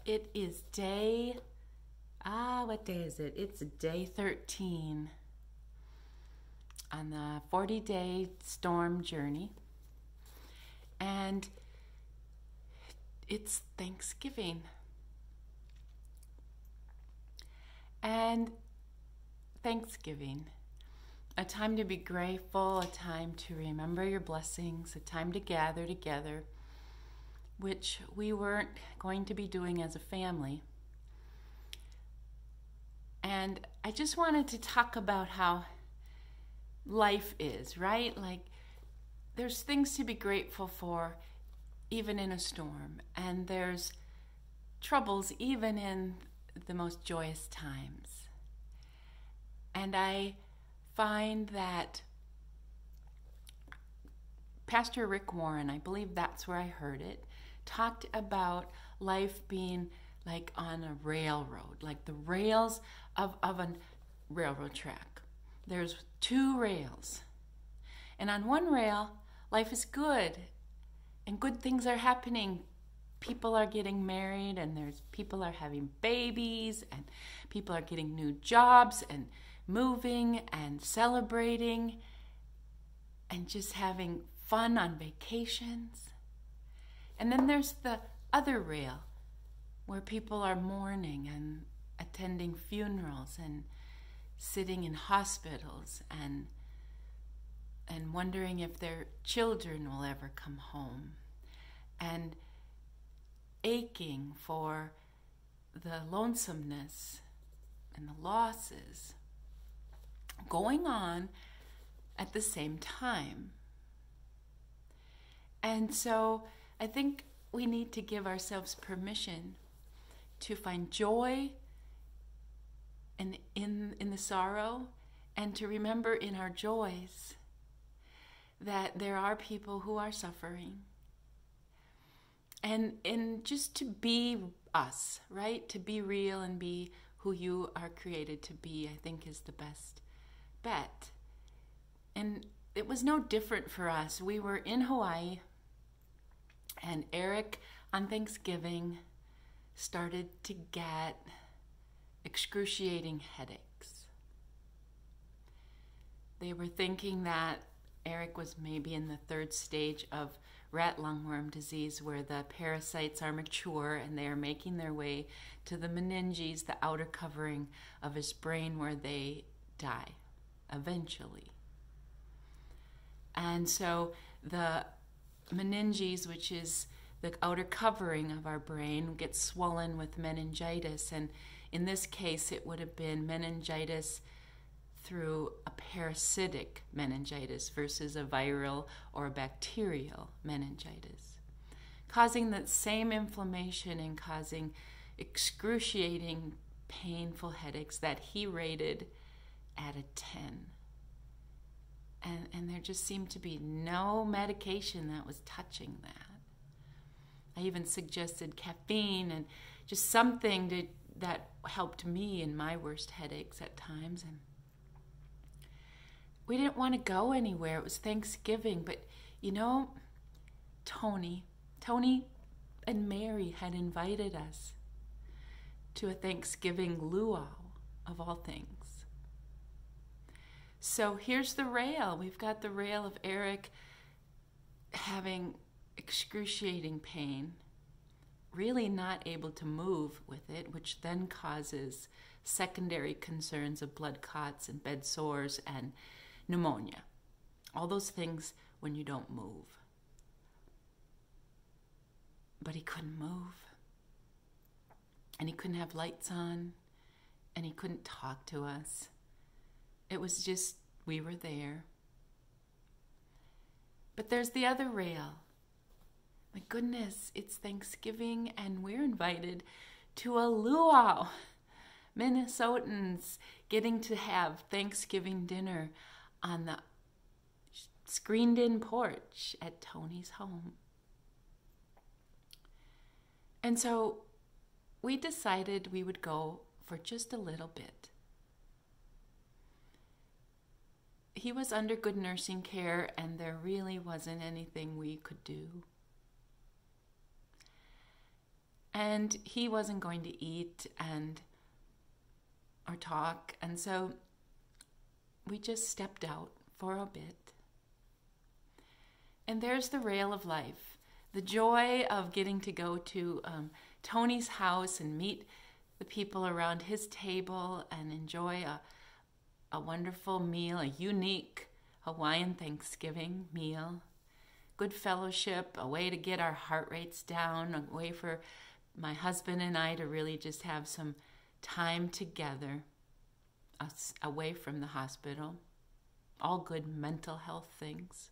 It is what day is it? It's day 13 on the 40-day storm journey. And it's Thanksgiving. And Thanksgiving, a time to be grateful, a time to remember your blessings, a time to gather together, which we weren't going to be doing as a family. And I just wanted to talk about how life is, right? Like, there's things to be grateful for even in a storm, and there's troubles even in the most joyous times. And I find that Pastor Rick Warren, I believe that's where I heard it, talked about life being like on a railroad, like the rails of a railroad track. There's two rails. And on one rail, life is good, and good things are happening. People are getting married, and people are having babies, and people are getting new jobs, and moving, and celebrating, and just having fun on vacations. And then there's the other rail, where people are mourning and attending funerals and sitting in hospitals and wondering if their children will ever come home, and aching for the lonesomeness and the losses going on at the same time. And so I think we need to give ourselves permission to find joy in the sorrow, and to remember in our joys that there are people who are suffering. And just to be us, right? To be real and be who you are created to be, I think is the best bet. And it was no different for us. We were in Hawaii, and Eric on Thanksgiving started to get excruciating headaches. They were thinking that Eric was maybe in the third stage of rat lungworm disease, where the parasites are mature and they are making their way to the meninges, the outer covering of his brain, where they die eventually. And so the meninges, which is the outer covering of our brain, gets swollen with meningitis. And in this case, it would have been meningitis through a parasitic meningitis versus a viral or a bacterial meningitis, causing the same inflammation and causing excruciating, painful headaches that he rated at a 10. And there just seemed to be no medication that was touching that. I even suggested caffeine and just something that helped me in my worst headaches at times. And we didn't want to go anywhere. It was Thanksgiving, but Tony and Mary had invited us to a Thanksgiving luau, of all things. So here's the rail. We've got the rail of Eric having excruciating pain, really not able to move with it, which then causes secondary concerns of blood clots and bed sores and pneumonia. All those things when you don't move. But he couldn't move. And he couldn't have lights on. And he couldn't talk to us. It was just, we were there. But there's the other rail. My goodness, it's Thanksgiving and we're invited to a luau. Minnesotans getting to have Thanksgiving dinner on the screened-in porch at Tony's home. And so we decided we would go for just a little bit. He was under good nursing care, and there really wasn't anything we could do. And he wasn't going to eat or talk. And so we just stepped out for a bit. And there's the rail of life. The joy of getting to go to Tony's house and meet the people around his table and enjoy a wonderful meal, a unique Hawaiian Thanksgiving meal. Good fellowship, a way to get our heart rates down, a way for my husband and I to really just have some time together, away from the hospital. All good mental health things.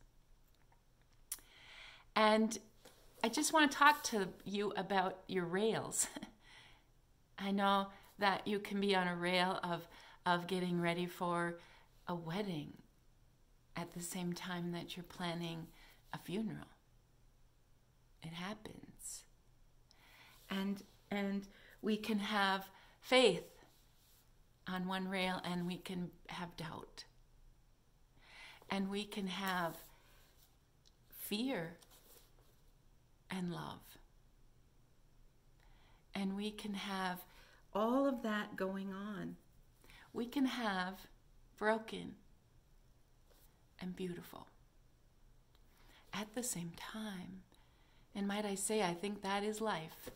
And I just want to talk to you about your rails. I know that you can be on a rail of getting ready for a wedding at the same time that you're planning a funeral. It happens. And we can have faith on one rail, and we can have doubt. And we can have fear and love. And we can have all of that going on. We can have broken and beautiful at the same time. And might I say, I think that is life.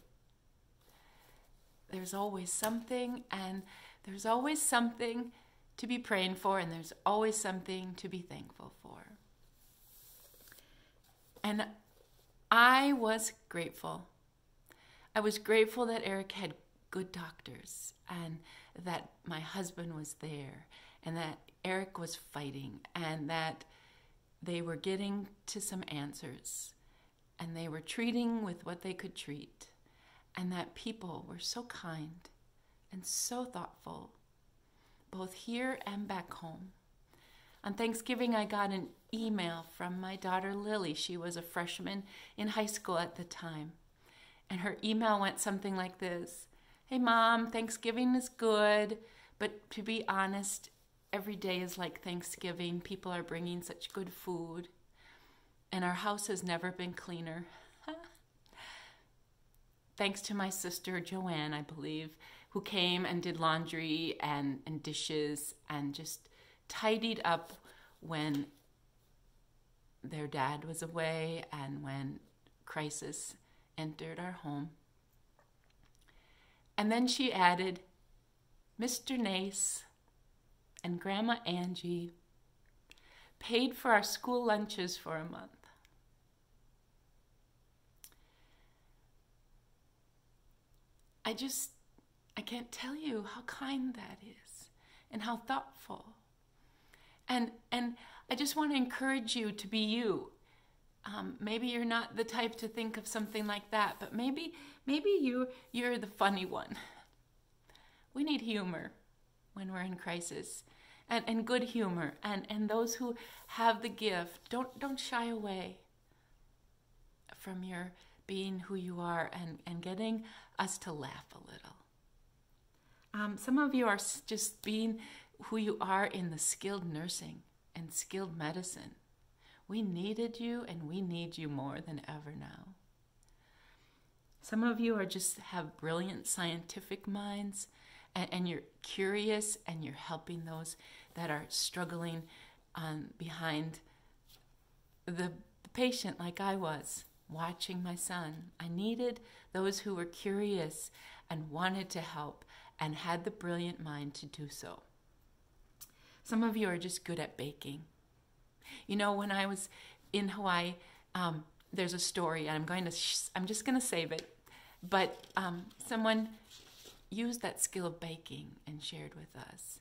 There's always something, and there's always something to be praying for, and there's always something to be thankful for. And I was grateful. I was grateful that Eric had good doctors, and that my husband was there, and that Eric was fighting, and that they were getting to some answers, and they were treating with what they could treat, and that people were so kind and so thoughtful, both here and back home. On Thanksgiving, I got an email from my daughter Lily. She was a freshman in high school at the time. And her email went something like this: "Hey Mom, Thanksgiving is good, but to be honest, every day is like Thanksgiving. People are bringing such good food, and our house has never been cleaner." Thanks to my sister Joanne, I believe, who came and did laundry and dishes and just tidied up when their dad was away and when crisis entered our home. And then she added, "Mr. Nace and Grandma Angie paid for our school lunches for a month." I can't tell you how kind that is and how thoughtful. And I just want to encourage you to be you. Maybe you're not the type to think of something like that, but maybe you're the funny one. We need humor when we're in crisis, and good humor, and those who have the gift, don't shy away from your being who you are and getting us to laugh a little. Some of you are just being who you are in the skilled nursing and skilled medicine. We needed you, and we need you more than ever now. Some of you have brilliant scientific minds, and you're curious, and you're helping those that are struggling behind the patient, like I was, watching my son. I needed those who were curious and wanted to help and had the brilliant mind to do so. Some of you are just good at baking. You know, when I was in Hawaii, there's a story, and I'm just going to save it, but someone used that skill of baking and shared with us.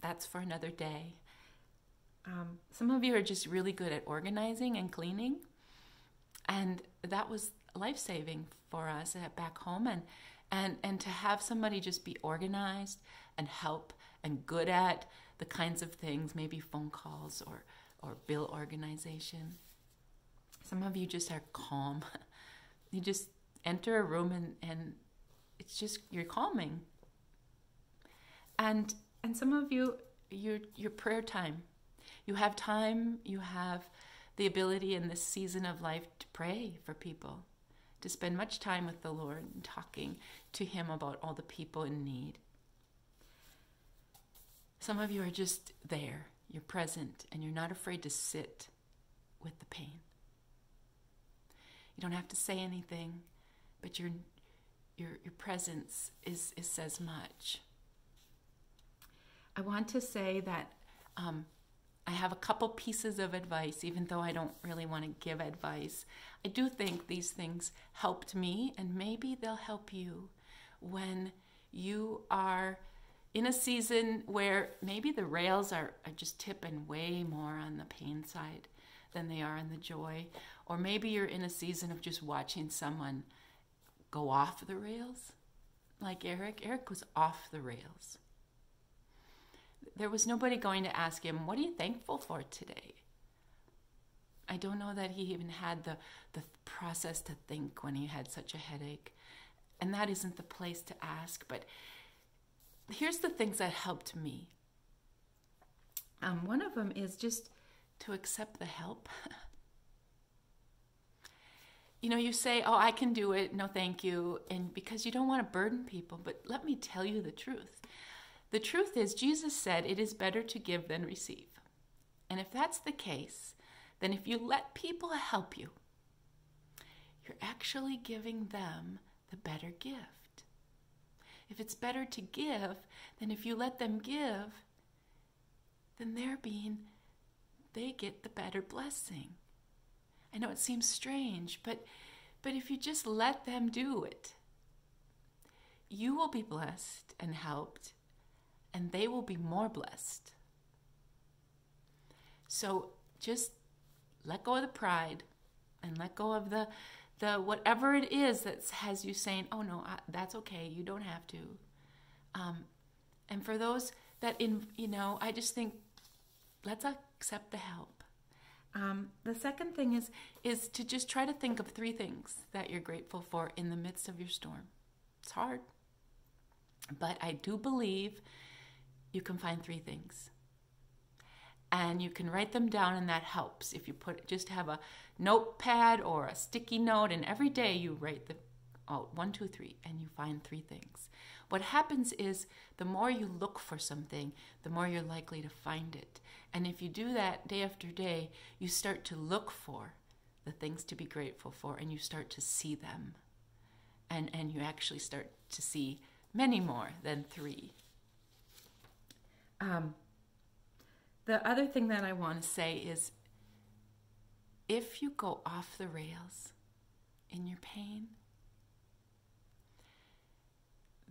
That's for another day. Some of you are just really good at organizing and cleaning, and that was life-saving for us back home, and to have somebody just be organized and help and good at the kinds of things, maybe phone calls or bill organization. Some of you just are calm. You just enter a room and it's just, you're calming. And some of you, your prayer time. You have time, you have the ability in this season of life to pray for people, to spend much time with the Lord and talking to Him about all the people in need. Some of you are just there. You're present, and you're not afraid to sit with the pain. You don't have to say anything, but your presence says much. I want to say that I have a couple pieces of advice, even though I don't really want to give advice. I do think these things helped me, and maybe they'll help you when you are in a season where maybe the rails are just tipping way more on the pain side than they are on the joy. Or maybe you're in a season of just watching someone go off the rails, like Eric. Eric was off the rails. There was nobody going to ask him, what are you thankful for today? I don't know that he even had the process to think when he had such a headache. And that isn't the place to ask. But here's the things that helped me. One of them is just to accept the help. You know, you say, oh, I can do it. No, thank you. And because you don't want to burden people. But let me tell you the truth. The truth is, Jesus said it is better to give than receive. And if that's the case, then if you let people help you, you're actually giving them the better gift. If it's better to give, then if you let them give, then they get the better blessing. I know it seems strange, but if you just let them do it, you will be blessed and helped, and they will be more blessed. So just let go of the pride and let go of the whatever it is that has you saying, oh no, that's okay, you don't have to. And for those that, I just think, let's accept the help. The second thing is to just try to think of 3 things that you're grateful for in the midst of your storm. It's hard, but I do believe you can find 3 things. And you can write them down, and that helps. If you just have a notepad or a sticky note, and every day you write 1, 2, 3, and you find 3 things. What happens is the more you look for something, the more you're likely to find it. And if you do that day after day, you start to look for the things to be grateful for, and you start to see them. And you actually start to see many more than 3. The other thing that I want to say is, if you go off the rails in your pain,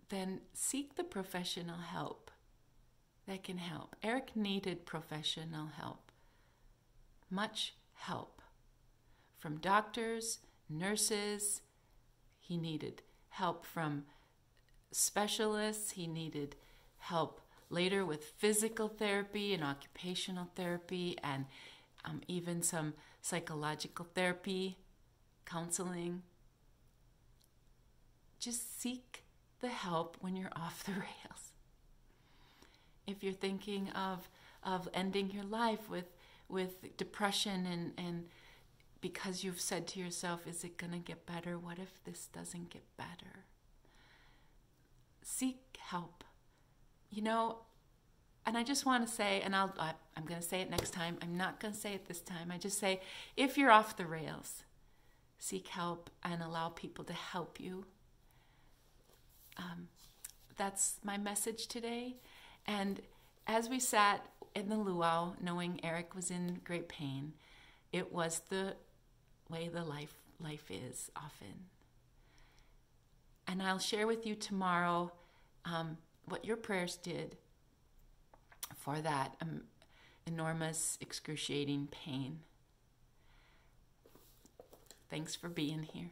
then seek the professional help that can help. Eric needed professional help, much help from doctors, nurses. He needed help from specialists. He needed help later with physical therapy and occupational therapy, and even some psychological therapy, counseling. Just seek the help when you're off the rails. If you're thinking of ending your life with depression and because you've said to yourself, is it going to get better? What if this doesn't get better? Seek help. And I just want to say, and I'm going to say it next time. I'm not going to say it this time. I just say, if you're off the rails, seek help and allow people to help you. That's my message today. And as we sat in the luau, knowing Eric was in great pain, it was the way the life is often. And I'll share with you tomorrow what your prayers did for that enormous, excruciating pain. Thanks for being here.